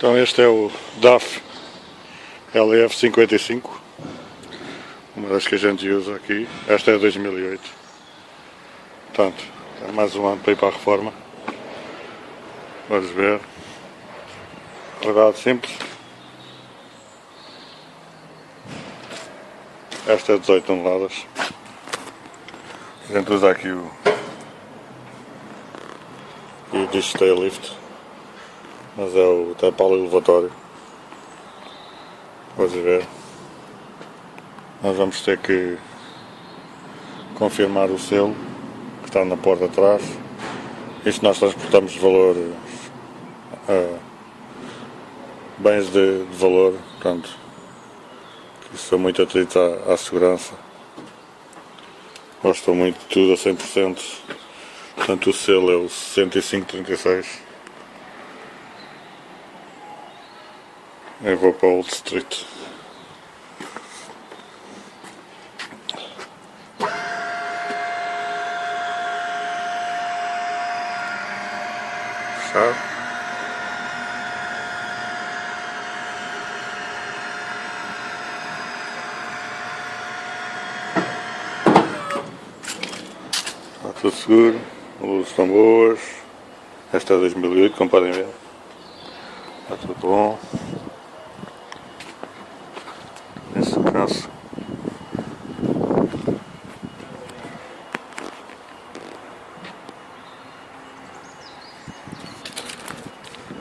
Então este é o deve LF55, uma das que a gente usa aqui. Esta é 2008, portanto é mais um ano para ir para a reforma. Vamos ver. Verdade simples. Esta é 18 toneladas. A gente usa aqui o diz tail lift, mas é o tapalo elevatório. Podes ver. Nós vamos ter que confirmar o selo que está na porta atrás. Isto nós transportamos valor, bens de valor, portanto, isso são muito atritos à segurança. Gostam muito de tudo a 100%. Portanto, o selo é o 6536. Eu vou para Old Street. Fechar. Está tudo seguro. As luzes estão boas. Esta é 2008, como podem ver. Está tudo bom. Esse caso.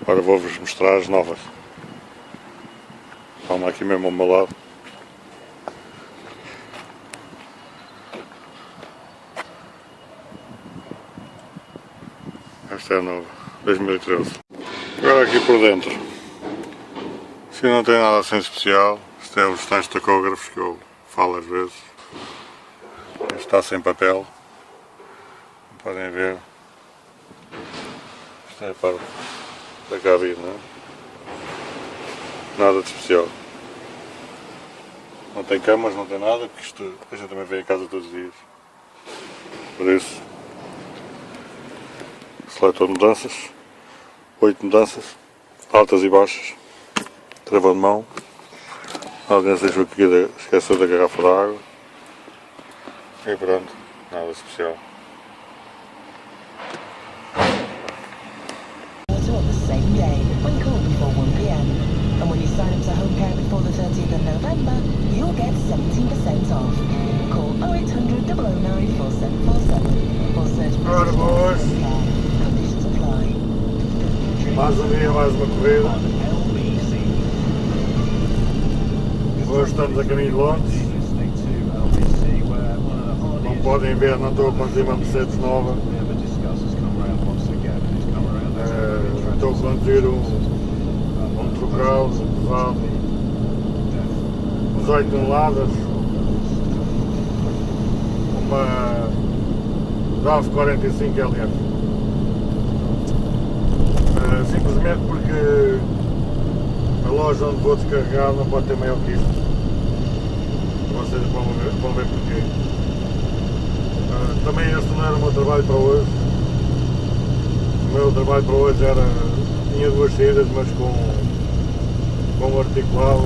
Agora vou-vos mostrar as novas. Vamos aqui mesmo ao meu lado. Esta é a nova, 2013. Agora aqui por dentro. Se não tem nada assim especial. Isto é os tais tacógrafos que eu falo às vezes. Este está sem papel. Podem ver. Isto é a parte da cabine, não é? Nada de especial. Não tem camas, não tem nada, porque isto a gente também vem a casa todos os dias. Por isso, seletor de mudanças, 8 mudanças, altas e baixas, travão de mão. Alguém se deixou aqui, esqueceu da garrafa de água. E pronto, nada especial. Ora boas, mais um dia, mais uma corrida. Hoje estamos a caminho de Londres. Como podem ver, não estou a conduzir uma Mercedes nova. Estou a conduzir um trocado pesado, 18 toneladas, uma deve 45 LF. Simplesmente porque a loja onde vou descarregar não pode ter maior que isto. Vocês vão ver porquê. Também este não era o meu trabalho para hoje. O meu trabalho para hoje tinha 2 saídas, mas com articulado.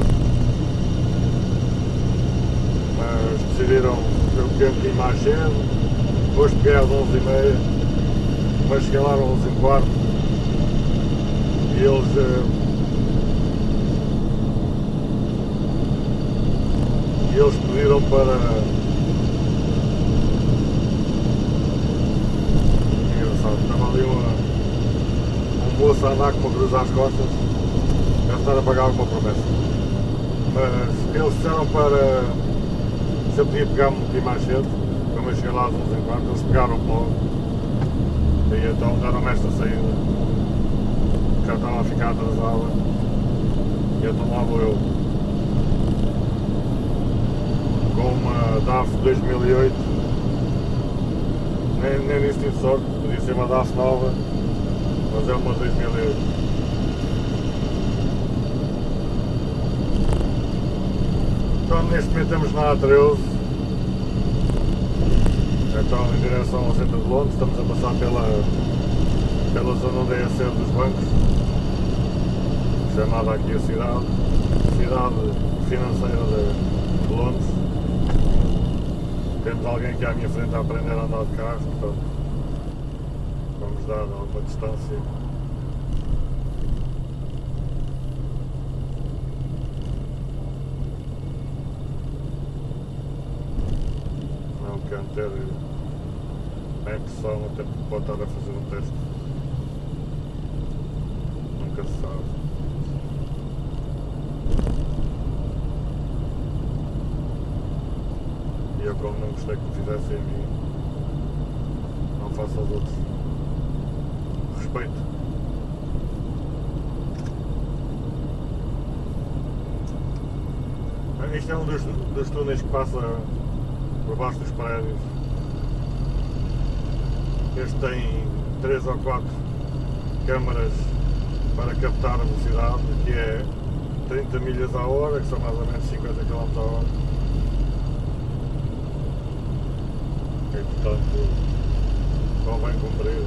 Mas decidiram que eu peguei um bocadinho mais cedo. Hoje peguei às 11h30, mas cheguei lá às 11h15. E eles pediram para... Engraçado, estava ali um moço a andar com uma cruz às costas, deve estar a pagar alguma promessa. Mas eles disseram para... se eu podia pegar-me um bocadinho mais cedo, como eu cheguei lá às 11h15, eles pegaram-me logo. E então deram-me esta saída. Já estava a ficar atrasada. E então lá vou eu. Com uma DAF 2008, nem nisso tive sorte, podia ser uma DAF nova, mas é uma 2008. Então neste momento estamos na A13, então em direção ao centro de Londres, estamos a passar pela zona onde é a sede dos bancos. chamada aqui a cidade financeira de Londres. Temos alguém aqui à minha frente a aprender a andar de carro, portanto vamos dar alguma distância. Não quero ter a impressão, até porque pode estar a fazer um teste. Nunca se sabe. E eu, como não gostei que me fizessem a mim, não faço aos outros. Respeito. Isto é um dos túneis que passa por baixo dos prédios. Este tem 3 ou 4 câmaras para captar a velocidade, que é 30 milhas a hora, que são mais ou menos 50 km a hora. E portanto convém cumprir.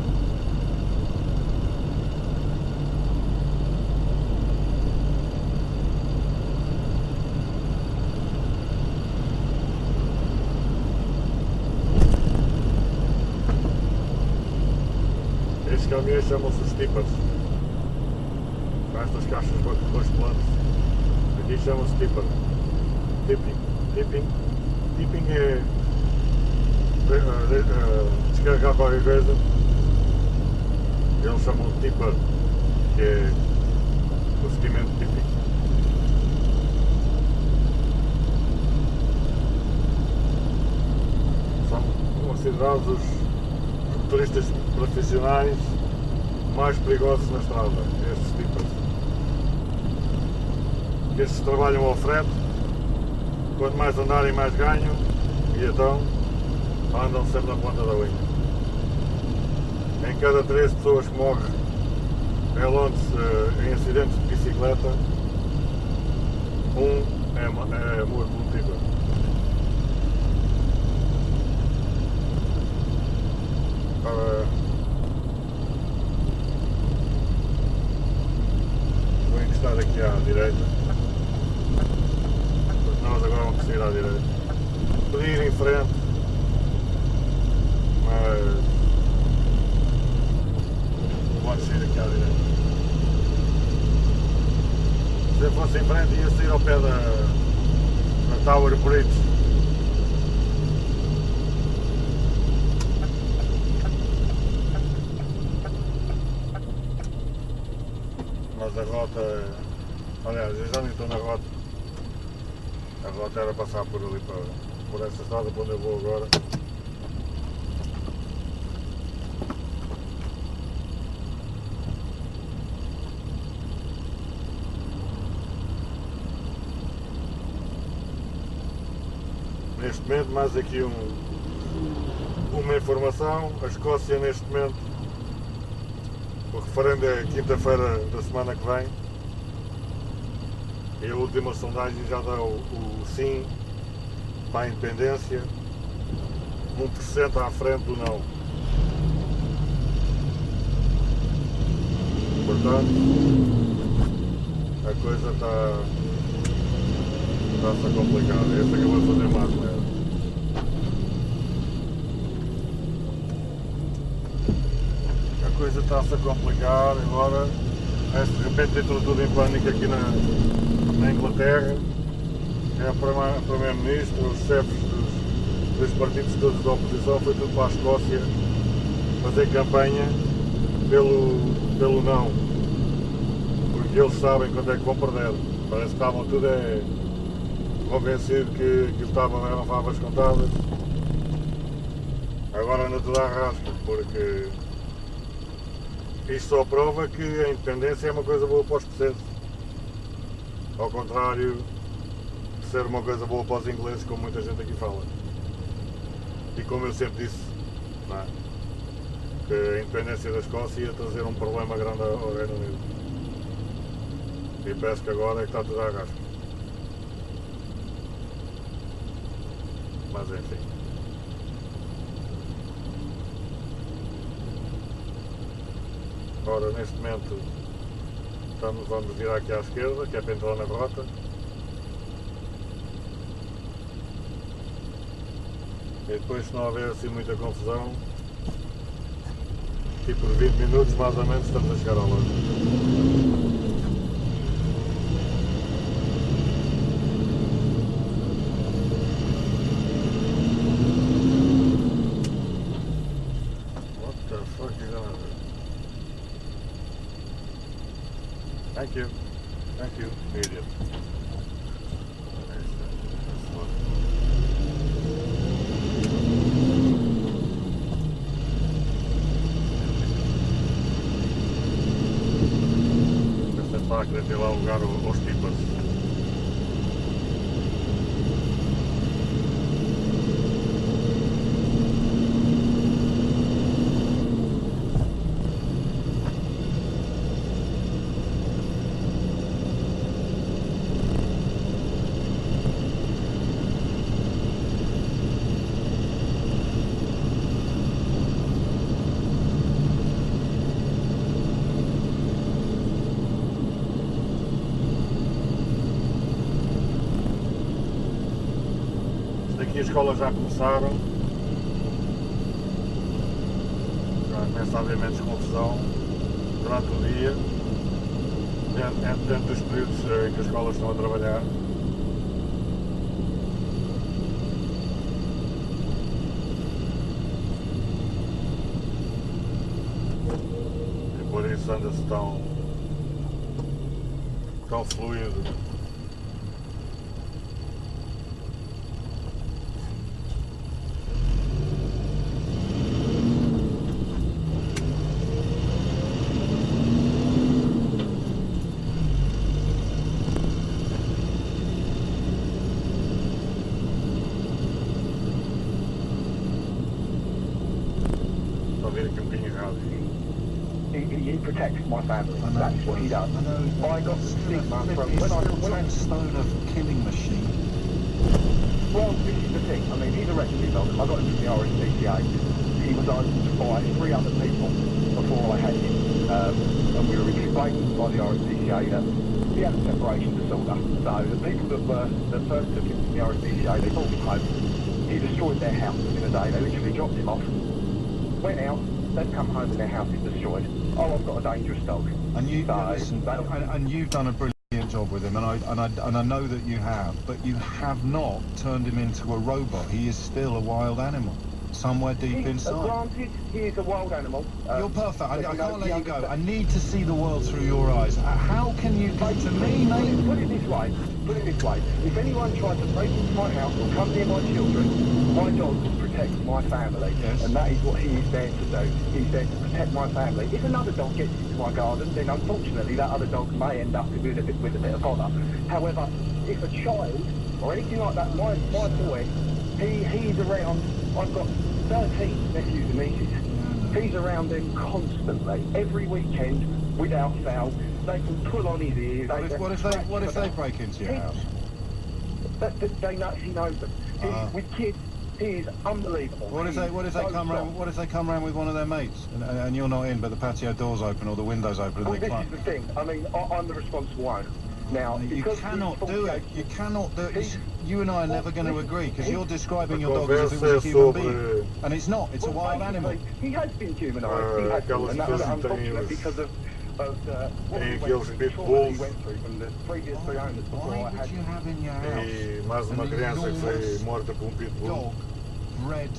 Estes caminhões chamam-se os tippers. Estas caixas basculantes. Aqui chama-se tipper. Tipping é descarregar qualquer coisa. Eles chamam de tipper, que é o seguimento típico. São considerados os motoristas profissionais mais perigosos na estrada, estes tippers. Estes trabalham ao frete, quanto mais andarem mais ganham, e então andam sempre na ponta da linha. Em cada 3 pessoas que morrem em Londres em acidentes de bicicleta, um é morto por um tipper. Vou encostar aqui à direita. Nós agora vamos seguir à direita. Podia ir em frente, mas vamos seguir aqui à direita. Se eu fosse em frente ia sair ao pé da Tower Bridge. Mas a rota, aliás, eu já nem estou na rota. A rota era passar por ali, por essa estrada para onde eu vou agora. Neste momento, mais aqui uma informação. A Escócia, neste momento, o referendo é quinta-feira da semana que vem. E a última sondagem já dá o sim para a independência, 1% à frente do não. Portanto, a coisa está-se a complicar. Este acabou de fazer mais, não é? A coisa está-se a complicar, agora de repente entrou tudo em pânico aqui na Inglaterra. É o primeiro-ministro, os chefes dos partidos todos da oposição, foi tudo para a Escócia fazer campanha pelo não, porque eles sabem quando é que vão perder. Parece que estavam tudo convencidos que eram favas contadas. Agora anda tudo à rasca, porque isto só prova que a independência é uma coisa boa para os escoceses, ao contrário de ser uma coisa boa para os ingleses, como muita gente aqui fala. E como eu sempre disse, não é? Que a independência da Escócia ia trazer um problema grande ao Reino Unido. E parece que agora é que está tudo à rasca. Mas enfim. Ora, neste momento Vamos virar aqui à esquerda, que é para entrar na rota. E depois, se não houver assim muita confusão, tipo por 20 minutos mais ou menos, estamos a chegar ao longe. What the fuck is going on? Thank you. Thank you, idiot. Está a querer ter lá lugar aos tipas. Aqui as escolas já começaram, já começa a haver menos confusão durante o dia, dentro dos períodos em que as escolas estão a trabalhar. E por isso anda-se tão fluido. He protects my family. That's what he does. I got the stigma from when I stone of killing machine. Well, this is the thing. I mean, he's a rescue dog. I got him from the RSPCA. He was owned by 3 other people before I had him, and we were explained by the RSPCA that he had a separation disorder. So the people that first took him from the RSPCA, they brought him home. He destroyed their house in a day. They literally dropped him off, went out. They've come home and their house is destroyed. Oh, I've got a dangerous dog. And you've done a brilliant job with him, and I know that you have, but you have not turned him into a robot. He is still a wild animal, somewhere deep inside. Granted, he is a wild animal. You're perfect. I can't let you go. I need to see the world through your eyes. How can you come to me, mate? Put it this way. If anyone tries to break into my house or come near my children, my dog will protect my family. Yes. And that is what he is there to do. He's there to protect my family. If another dog gets into my garden, then unfortunately that other dog may end up with a bit of bother. However, if a child or anything like that, my boy, he's around. I've got 13 nephews and nieces. He's around them constantly, every weekend, without fail. They can pull on his ears. What if they break into your house? He knows them. With kids, he is unbelievable. What if they come round with one of their mates and you're not in, but the patio door's open or the window's open? Well, this is the thing. I mean, I'm the responsible owner. Now, you cannot do it. You cannot do it. You and I are never going to agree, because you're describing your dog as if it was a human being, and it's not. It's a wild animal. He has been humanised. He has been, and that was unfortunate because of what he went through, the trauma he went through from the previous 3 owners before I had. Why would you have in your house E mais uma criança que foi morta por pitbull. dog bred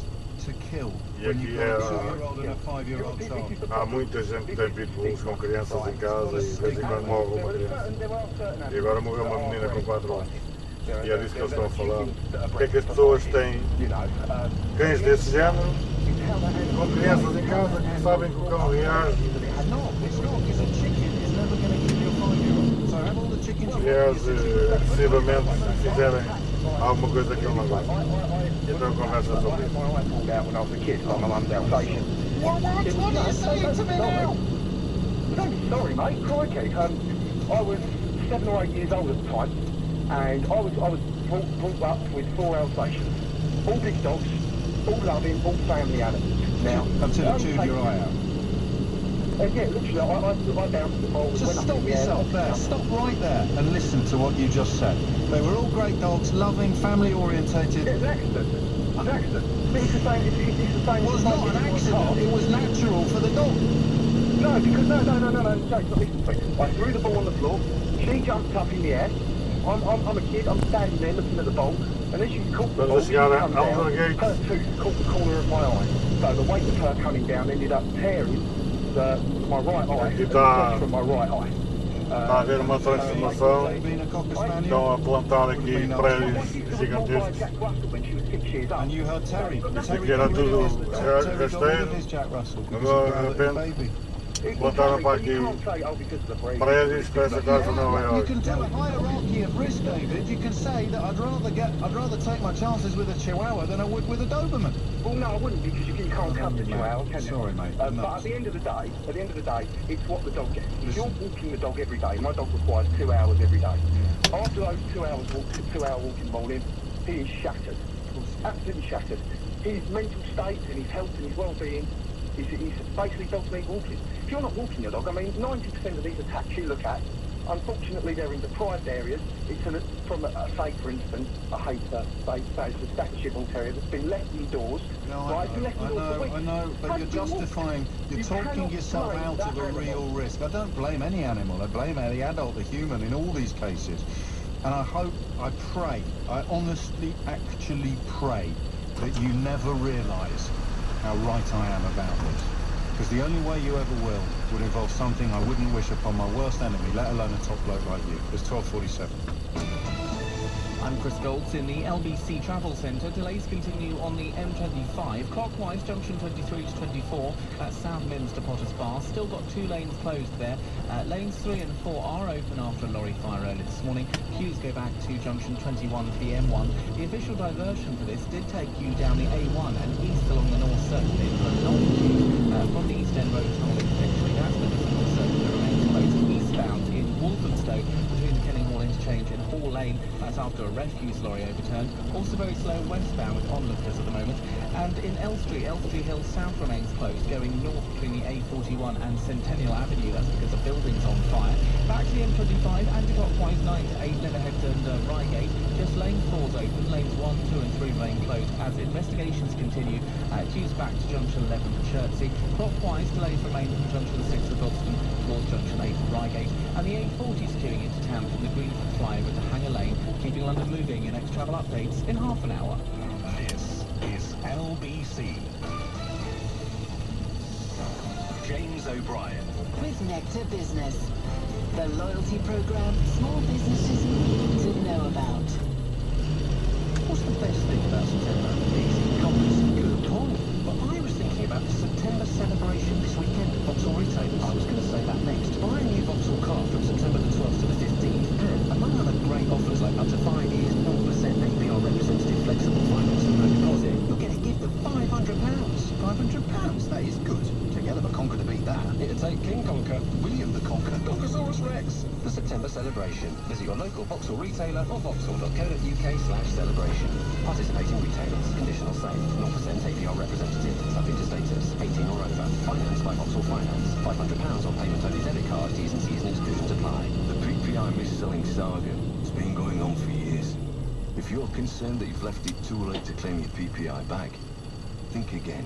to kill when you've got a 2-year-old and a 5-year-old child? Há muita gente que tem pitbulls com crianças em casa e de vez em quando morre uma criança. E agora morreu uma menina com 4 anos. E é disso que eles estão a falar. Porque é que as pessoas têm cães desse género com crianças em casa que sabem que o cão reage? Reage agressivamente se fizerem alguma coisa que ele não gosta. Então conversa sobre isso. Sorry, mate. Crikey. I was 7 or 8 years old at the time, and I was brought up with 4 Alsatians, all big dogs, all loving, all family animals. Now, until it chewed your eye out. Yeah, literally, I stood right down to the bowl. Just stop yourself there. Stop right there and listen to what you just said. They were all great dogs, loving, family orientated. Yeah, it's an accident. It's an accident. But it's the same. It's the same. It was not an accident. It was natural for the dog. No, because no, James, listen to me. I threw the ball on the floor. She jumped up in the air. I'm a kid. I'm standing there looking at the ball, and then she caught the ball. She come down. Her tooth caught the corner of my eye. So the weight of her coming down ended up tearing my right eye from my right eye. Está a haver uma transformação, estão a plantar aqui prédios gigantescos. And you heard Terry. Isso aqui era tudo rasteiro, agora de repente plantaram para aqui prédios para essa casa de Nova You York. can tell a hierarchy of risk, David. You can say that I'd rather take my chances with a Chihuahua than I would with a Doberman. Well, no, I wouldn't, because you can't cut the Chihuahua, can you? Sorry, mate. But at the end of the day, it's what the dog gets. If you're walking the dog every day, my dog requires 2 hours every day. After those 2 hours walk, 2 hour walking morning, he is shattered, absolutely shattered. His mental state and his health and his well-being, he's basically dogs need walking. If you're not walking your dog, I mean, 90% of these attacks you look at, unfortunately, they're in deprived areas. It's from, say, for instance, I hate to say it's a Staffordshire Bull Terrier that's been left indoors. No, right? I know, but you're justifying, you're talking yourself out of a real risk. I don't blame any animal, I blame the adult, the human in all these cases. And I hope, I pray, I honestly, actually pray that you never realise how right I am about this. Because the only way you ever will would involve something I wouldn't wish upon my worst enemy, let alone a top bloke like you. It's 12:47. I'm Chris Goltz in the LBC Travel Centre. Delays continue on the M25, clockwise, junction 23 to 24, at Southminster Potters Bar. Still got 2 lanes closed there. Lanes 3 and 4 are open after a lorry fire earlier this morning. Queues go back to junction 21 for the M1. The official diversion for this did take you down the A1 and east along the North Circular for a long queue from the East End Road tunnel potentially. That's the North Circular remains closed eastbound in Walthamstow between the Kenninghall interchange and Hall Lane. That's after a refuse lorry overturned. Also very slow westbound with onlookers at the moment. And in Elstree Hill South remains closed, going north between the A41 and Centennial Avenue. That's because the building's on fire. Back to the M25, anti-clockwise 9 to 8, Leatherhead and Reigate. Just lane 4's open, lanes 1, 2 and 3 remain closed as investigations continue. Queues back to junction 11 for Chertsey. Clockwise, delays remain from junction 6 for Godstone towards junction 8 for Reigate. And the A40's queuing into town from the Greenford flyover to Hanger Lane, keeping London moving. Your next travel updates in half an hour. This is LBC. James O'Brien. With Nectar Business, the loyalty program small businesses need to know about. What's the best thing about September? Easy, commerce, good point. But I was thinking about the September celebration this weekend at Vauxhall Retailers. I was going to say that next. Buy a new Vauxhall car from September the 12th to the 15th, and among other great offers like up to 5 years, 0% APR representative flexible finance and no deposit, you'll get a gift of £500. £500? That is good. Together but Conquer to beat that. It'll take King Conquer, William the Conqueror, Conquersaurus Rex. The September celebration. Visit your local Vauxhall retailer or vauxhall.co.uk/celebration. Participating retailers. Conditional sale. 0% APR representative. Subject to status. 18 or over. Financed by Vauxhall Finance. £500 on payment only debit card. T's and C's and exclusions apply. The PPI mis-selling saga has been going on for years. If you're concerned that you've left it too late to claim your PPI back, think again.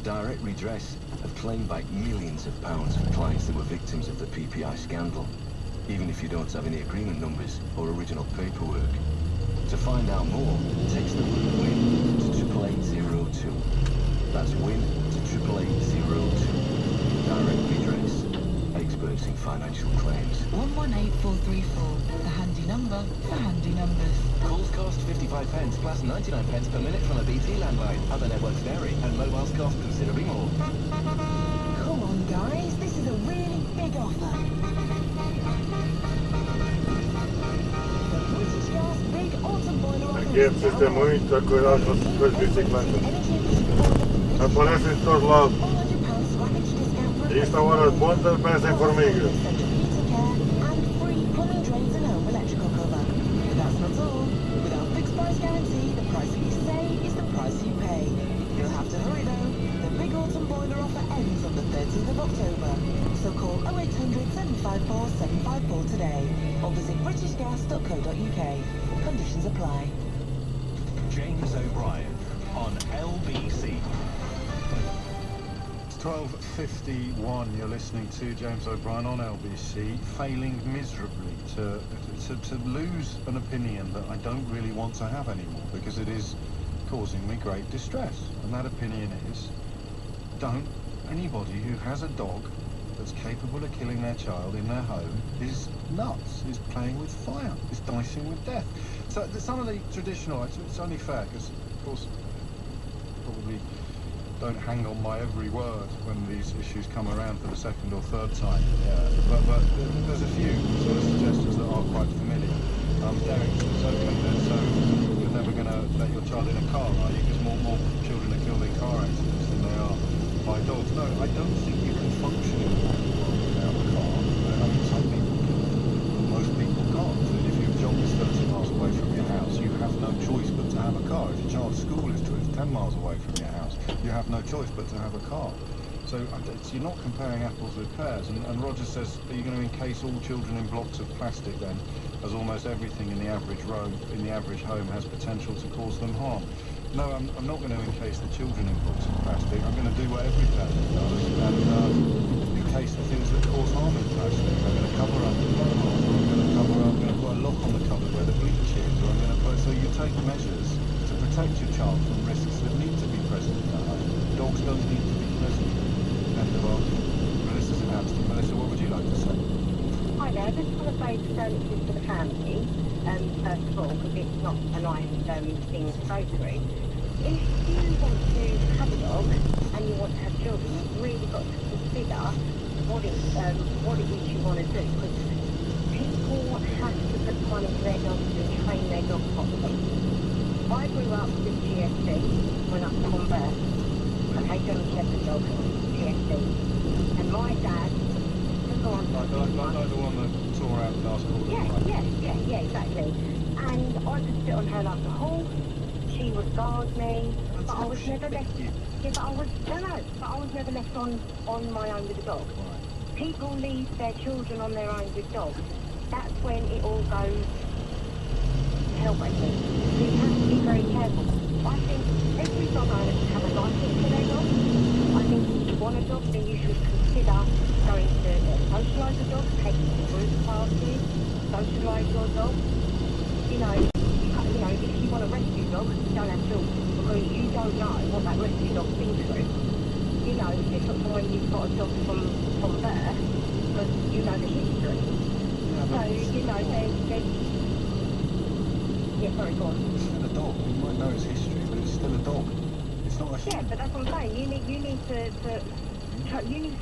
Direct Redress have claimed back millions of pounds for clients that were victims of the PPI scandal, even if you don't have any agreement numbers or original paperwork. To find out more, text the word WIN to 88802. That's WIN to 88802. Direct Redress, experts in financial claims. 118434, the handy number for handy numbers. Calls cost 55 pence plus 99 pence per minute from a BT landline. Other networks vary, and mobiles cost considerably more. Come on guys, this is a really big offer. The British Gas Big Autumn Boiler offer. Aqui é preciso ter muito cuidado com as bicicletas. Aparecem de todo lado. E isto, a hora de ponta, parecem formigas. Guarantee, the price you say is the price you pay. You'll have to hurry though. The Big Autumn Boiler spoiler offer ends on the 13th of October. So call 0800 754 754 today or visit britishgas.co.uk. Conditions apply. James O'Brien on LBC. It's 12:51. You're listening to James O'Brien on LBC, failing miserably to lose an opinion that I don't really want to have anymore because it is causing me great distress. And that opinion is, don't anybody who has a dog that's capable of killing their child in their home is nuts, is playing with fire, is dicing with death. So some of the traditional, it's only fair because, of course, probably don't hang on my every word when these issues come around for the second or third time. Yeah. But there's a few sort of suggestions that are quite familiar. Derek says, okay then, so you're never going to let your child in a car, are you? Because more children are killed in car accidents than they are by dogs. No, I don't think you can function in the world without a car. I mean, some people can, but most people can't. And if your job is 30 miles away from your house, you have no choice but to have a car. If your child's school is 10 miles away from your house, you have no choice but to have a car. So you're not comparing apples with pears. And Roger says, are you going to encase all children in blocks of plastic then, as almost everything in the average home has potential to cause them harm? No, I'm not going to encase the children in blocks of plastic. I'm going to do what every parent does and encase the things that cause harm in plastic. I'm going to cover up the manhole, or I'm going to put a lock on the cupboard where the bleach is, or I'm going to put, so you take measures to protect your child from risks that need to be present in the home. Dogs don't need to be present. End of argument. Melissa's in Hampstead. Melissa, what would you like to say? Hi there, I just want to say condolences to the family, first of all, because it's not a nice thing to go through. If you want to have a dog and you want to have children, you've really got to consider what it is you want to do, because people have to put time into their dogs and train their dog properly. I grew up with GSD when I was on birth, and a German Shepherd dog, GSD, and my dad took on... Like the one that tore out last quarter. Yeah, exactly. And I could sit on her like a horse. She would guard me, but I was never left. Yeah, but I was never left on my own with a dog. Right. People leave their children on their own with dogs. That's when it all goes hellbreaking. So you have to be very careful. I think every dog owner should have a license for their dog. I think if you want a dog, then you should consider going to socialise a dog, taking to group classes, socialise your dog. You know, if you want a rescue dog, you don't have children, because you don't know what that rescue dog's been through. You know, it's different from when you've got a dog from birth, because you know the history. Yeah, so, you know, there's... Yeah, sorry, go on. It's still a dog. You might know its history, but it's still a dog. It's not a human. Yeah, but that's what I'm saying. You need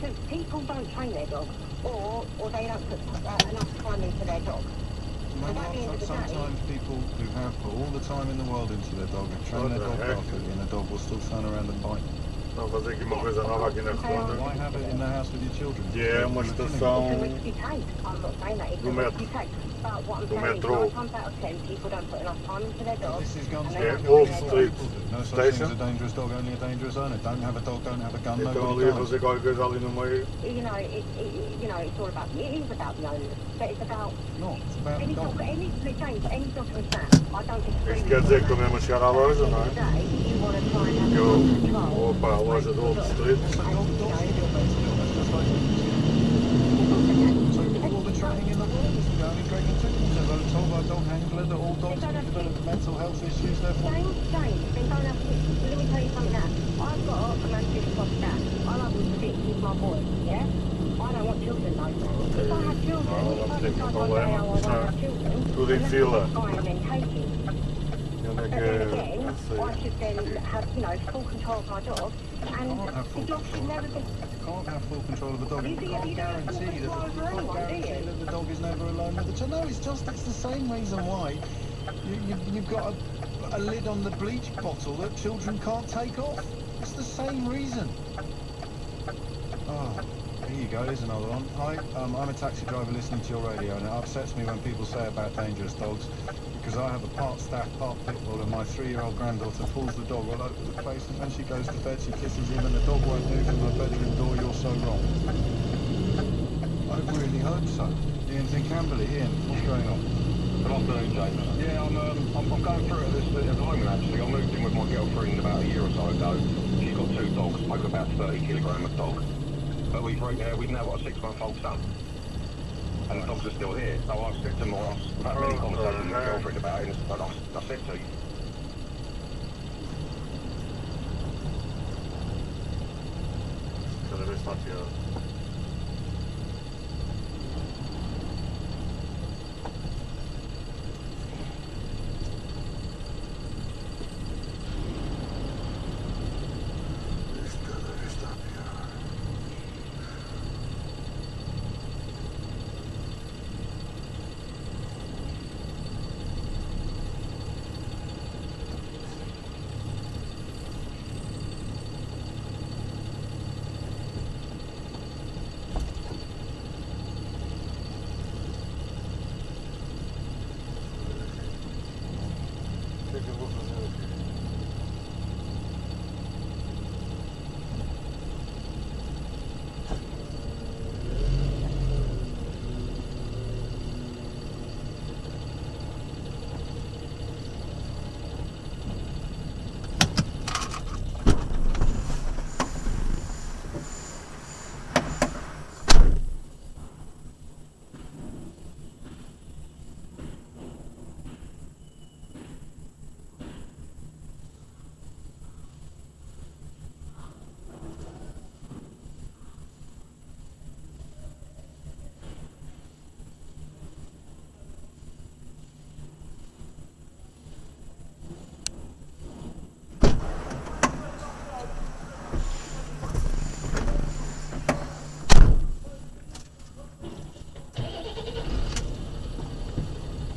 to people don't train their dog, or they don't put enough time into their dog. Sometimes people who have put all the time in the world into their dog and train their dog perfectly, and the dog will still turn around and bite. Vamos fazer aqui uma coisa nova aqui na rotunda. Why have it in the house with your children? Que é uma estação do metrô. This is gone É Old Street No such thing as Station. a dangerous dog, only a dangerous owner. Don't have a dog, don't have a gun, Então nobody ali a dies. fazer qualquer coisa ali no meio. It's all about, it is about the owners, but it's about No, it's about the any dog. dog, any dog from that. I don't disagree. Isto quer dizer que estou mesmo a chegar à loja, não é? You want to try and have Eu control. vou para a loja do Old Street. So all the training in the world is going in Greg and Tickles. I've been told by a dog handler that all dogs can develop mental health issues, therefore... James, then don't have to, let me tell you something now. I've got a massive cross cat. I love him to bits, he's my boy, yeah? I don't want children though. If I have children, if I decide one day I want to have children, Tudo em fila. I am then taking. Onde é But que then é? again, Não sei. I should then have, full control of my dog, and the dog should never be... Can't have full control of the dog. You You think can't you don't have full guarantee control over anyone, do you? that the dog is never alone with the child. No, it's the same reason why you've got a lid on the bleach bottle that children can't take off. It's the same reason. Oh, here you go, here's another one. Hi, I'm a taxi driver listening to your radio, and it upsets me when people say about dangerous dogs. because I have a part staff, part pit bull, and my 3-year-old granddaughter pulls the dog all over the place, and when she goes to bed, she kisses him, and the dog won't move from my bedroom door. You're so wrong. I really hope so. Ian's in Camberley. Ian, what's going on? Good afternoon, James. Yeah, I'm going through it at the moment, actually. I moved in with my girlfriend about a year or so ago. She's got 2 dogs, both about 30 kilogram a dog. But we've now got a 6-month-old son. And the dogs are still here. So I've said to my, I've had many conversations with my girlfriend about it, and I said to you, Cada vez está pior. O que é que eu vou fazer aqui?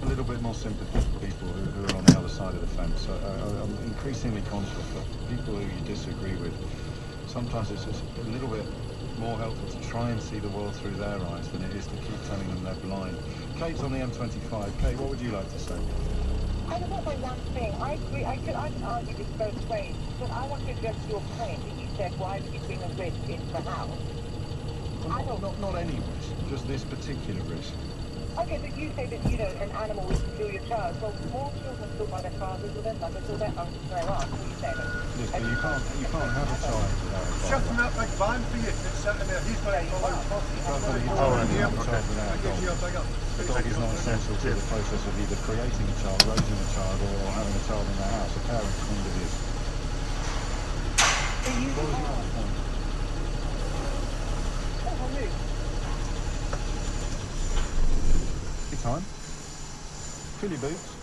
A little bit more sympathy for people who are on the other side of the fence. I'm increasingly conscious that people who you disagree with, sometimes it's just a little bit more helpful to try and see the world through their eyes than it is to keep telling them they're blind. Kate's on the M25. Kate, what would you like to say? I just want to say one thing. I agree. I could argue this both ways, but I want to address your point that you said, why would you bring a risk into the house? Not any risk, just this particular risk. Okay, but you say that, an animal will kill your child. Well, more children killed by their fathers or their mothers or their uncles grow up. What are you saying? Yes, but you can't have a child without a father. Shut him up, make fine for you. It's sat in there. He's going to follow property. You can't have a child without a dog. The dog is not essential to the process of either creating a child, raising a child, or having a child in the house. A parent kind of is. So you What was your other point? Time. Fill your boots.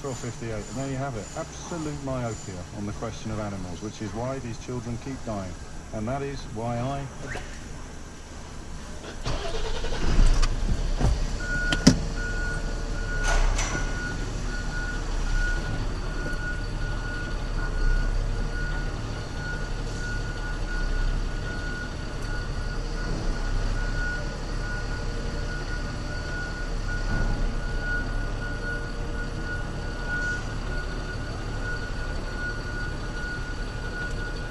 12:58. And there you have it. Absolute myopia on the question of animals, which is why these children keep dying. And that is why I...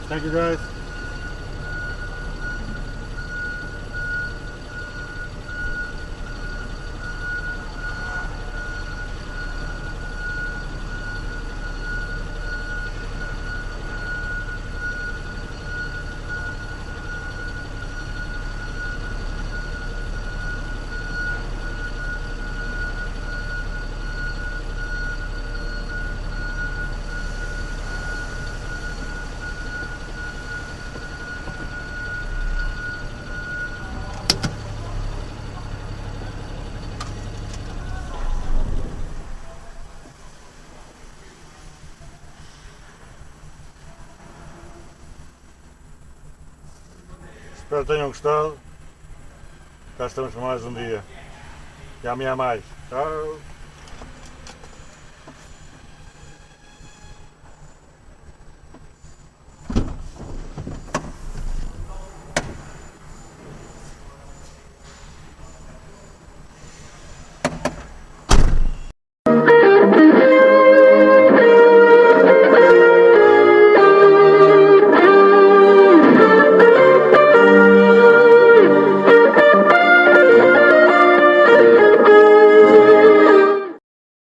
Thank you guys. Espero que tenham gostado. Cá estamos para mais um dia. E amanhã mais. Tchau.